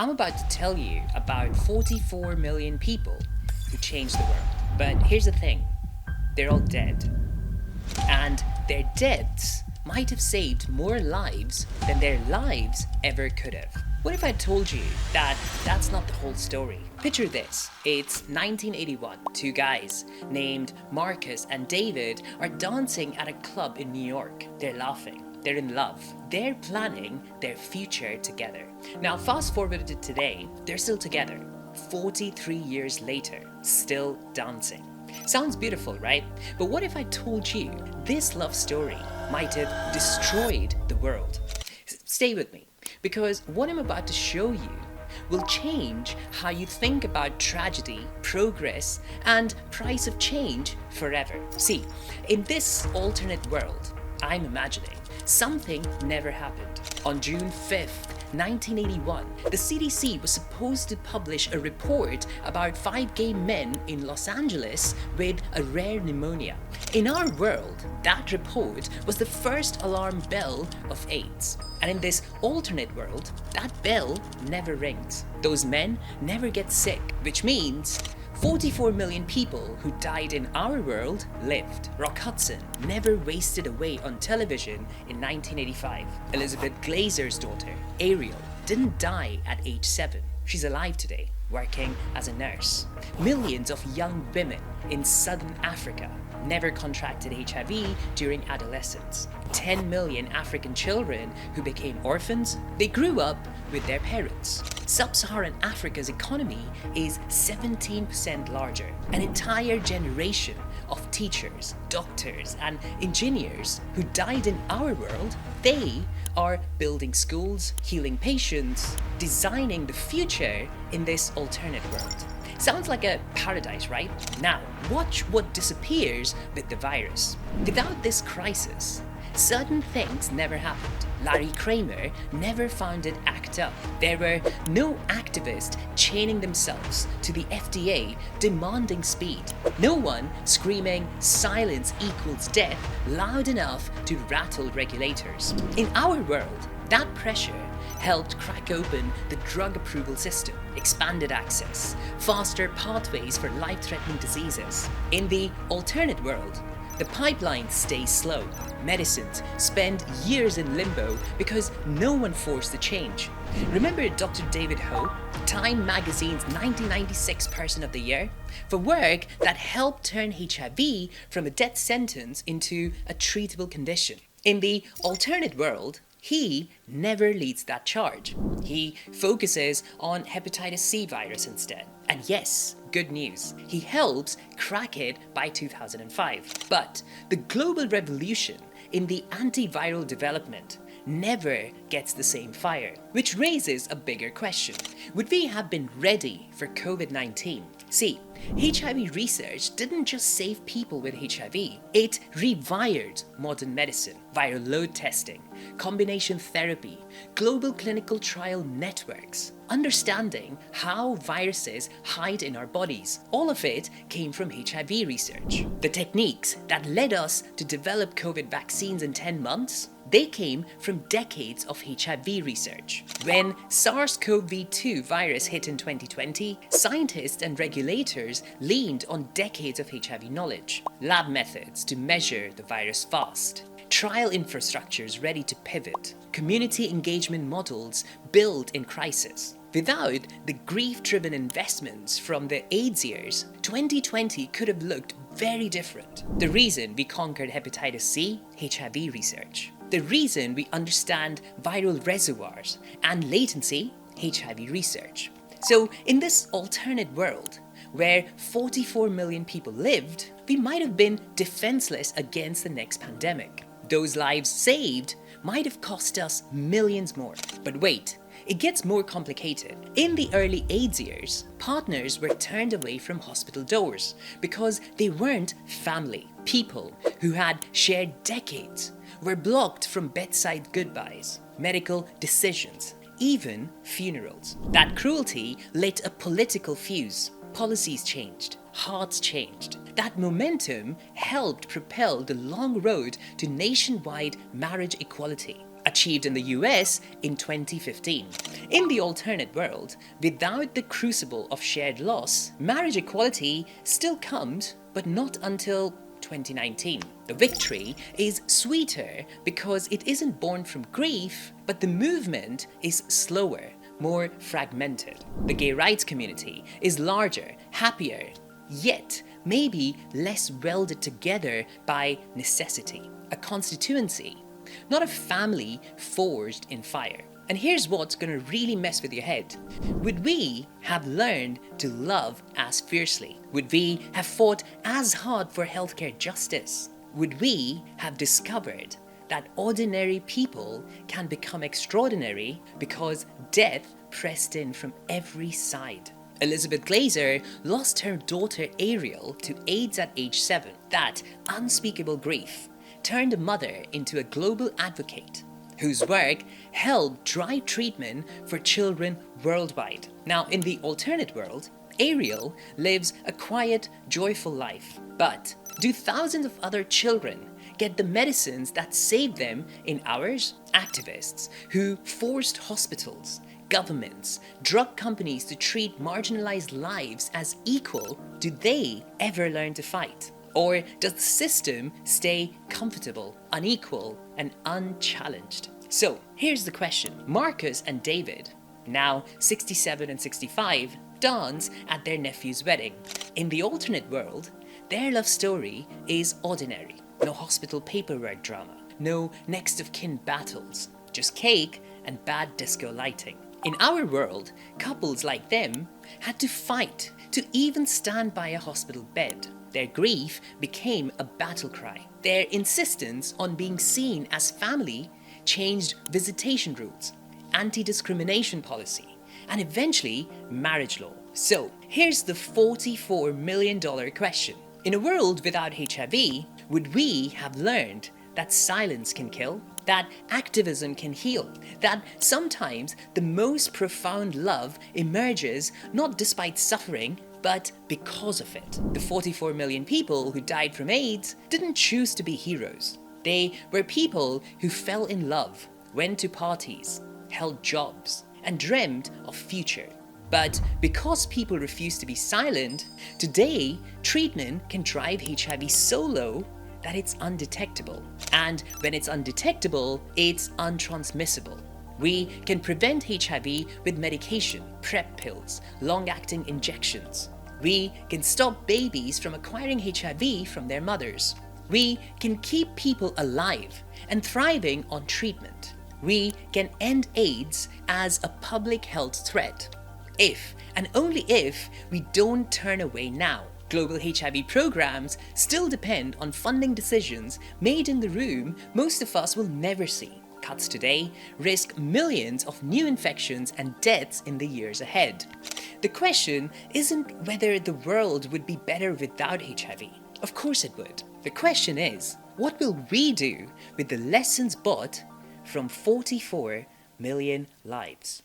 I'm about to tell you about 44 million people who changed the world. But here's the thing, they're all dead. And their deaths might have saved more lives than their lives ever could have. What if I told you that that's not the whole story? Picture this. It's 1981. Two guys named Marcus and David are dancing at a club in New York. They're laughing. They're in love. They're planning their future together. Now, fast forward to today, they're still together. 43 years later, still dancing. Sounds beautiful, right? But what if I told you this love story might have destroyed the world? Stay with me, because what I'm about to show you will change how you think about tragedy, progress, and price of change forever. See, in this alternate world, I'm imagining something never happened. On June 5th, 1981, the CDC was supposed to publish a report about 5 gay men in Los Angeles with a rare pneumonia. In our world, that report was the first alarm bell of AIDS. And in this alternate world, that bell never rings. Those men never get sick, which means 44 million people who died in our world lived. Rock Hudson never wasted away on television in 1985. Elizabeth Glazer's daughter, Ariel, didn't die at age 7. She's alive today, working as a nurse. Millions of young women in southern Africa never contracted HIV during adolescence. 10 million African children who became orphans, they grew up with their parents. Sub-Saharan Africa's economy is 17% larger. An entire generation of teachers, doctors, and engineers who died in our world, they are building schools, healing patients, designing the future in this alternate world. Sounds like a paradise, right? Now, watch what disappears with the virus. Without this crisis, certain things never happened. Larry Kramer never founded ACT UP. There were no activists chaining themselves to the FDA demanding speed. No one screaming silence equals death loud enough to rattle regulators. In our world, that pressure helped crack open the drug approval system, expanded access, faster pathways for life-threatening diseases. In the alternate world, the pipelines stay slow. Medicines spend years in limbo because no one forced the change. Remember Dr. David Ho, Time Magazine's 1996 Person of the Year? For work that helped turn HIV from a death sentence into a treatable condition. In the alternate world, he never leads that charge. He focuses on hepatitis C virus instead. And yes, good news, he helps crack it by 2005. But the global revolution in the antiviral development never gets the same fire, which raises a bigger question. Would we have been ready for COVID-19? See, HIV research didn't just save people with HIV, it rewired modern medicine. Viral load testing, combination therapy, global clinical trial networks, understanding how viruses hide in our bodies. All of it came from HIV research. The techniques that led us to develop COVID vaccines in 10 months, they came from decades of HIV research. When SARS-CoV-2 virus hit in 2020, scientists and regulators leaned on decades of HIV knowledge, lab methods to measure the virus fast, trial infrastructures ready to pivot, community engagement models built in crisis. Without the grief-driven investments from the AIDS years, 2020 could have looked very different. The reason we conquered hepatitis C, HIV research. The reason we understand viral reservoirs and latency, HIV research. So in this alternate world, where 44 million people lived, we might have been defenseless against the next pandemic. Those lives saved might have cost us millions more. But wait, it gets more complicated. In the early AIDS years, partners were turned away from hospital doors because they weren't family. People who had shared decades were blocked from bedside goodbyes, medical decisions, even funerals. That cruelty lit a political fuse. Policies changed, hearts changed. That momentum helped propel the long road to nationwide marriage equality. A achieved in the US in 2015. In the alternate world, without the crucible of shared loss, marriage equality still comes, but not until 2019. The victory is sweeter because it isn't born from grief, but the movement is slower, more fragmented. The gay rights community is larger, happier, yet maybe less welded together by necessity. A constituency, not a family forged in fire. And here's what's gonna really mess with your head. Would we have learned to love as fiercely? Would we have fought as hard for healthcare justice? Would we have discovered that ordinary people can become extraordinary because death pressed in from every side? Elizabeth Glaser lost her daughter Ariel to AIDS at age 7. That unspeakable grief turned a mother into a global advocate whose work helped drive treatment for children worldwide. Now, in the alternate world, Ariel lives a quiet, joyful life. But do thousands of other children get the medicines that saved them in ours? Activists who forced hospitals, governments, drug companies to treat marginalized lives as equal, do they ever learn to fight? Or does the system stay comfortable, unequal, and unchallenged? So here's the question. Marcus and David, now 67 and 65, dance at their nephew's wedding. In the alternate world, their love story is ordinary. No hospital paperwork drama, no next of kin battles, just cake and bad disco lighting. In our world, couples like them had to fight to even stand by a hospital bed. Their grief became a battle cry. Their insistence on being seen as family changed visitation rules, anti-discrimination policy, and eventually marriage law. So here's the $44 million question. In a world without HIV, would we have learned that silence can kill? That activism can heal? That sometimes the most profound love emerges not despite suffering, but because of it. The 44 million people who died from AIDS didn't choose to be heroes. They were people who fell in love, went to parties, held jobs, and dreamed of future. But because people refuse to be silent, today treatment can drive HIV so low that it's undetectable. And when it's undetectable, it's untransmissible. We can prevent HIV with medication, PrEP pills, long-acting injections. We can stop babies from acquiring HIV from their mothers. We can keep people alive and thriving on treatment. We can end AIDS as a public health threat. If, and only if, we don't turn away now. Global HIV programs still depend on funding decisions made in the room most of us will never see. Cuts today risk millions of new infections and deaths in the years ahead. The question isn't whether the world would be better without HIV. Of course it would. The question is, what will we do with the lessons bought from 44 million lives?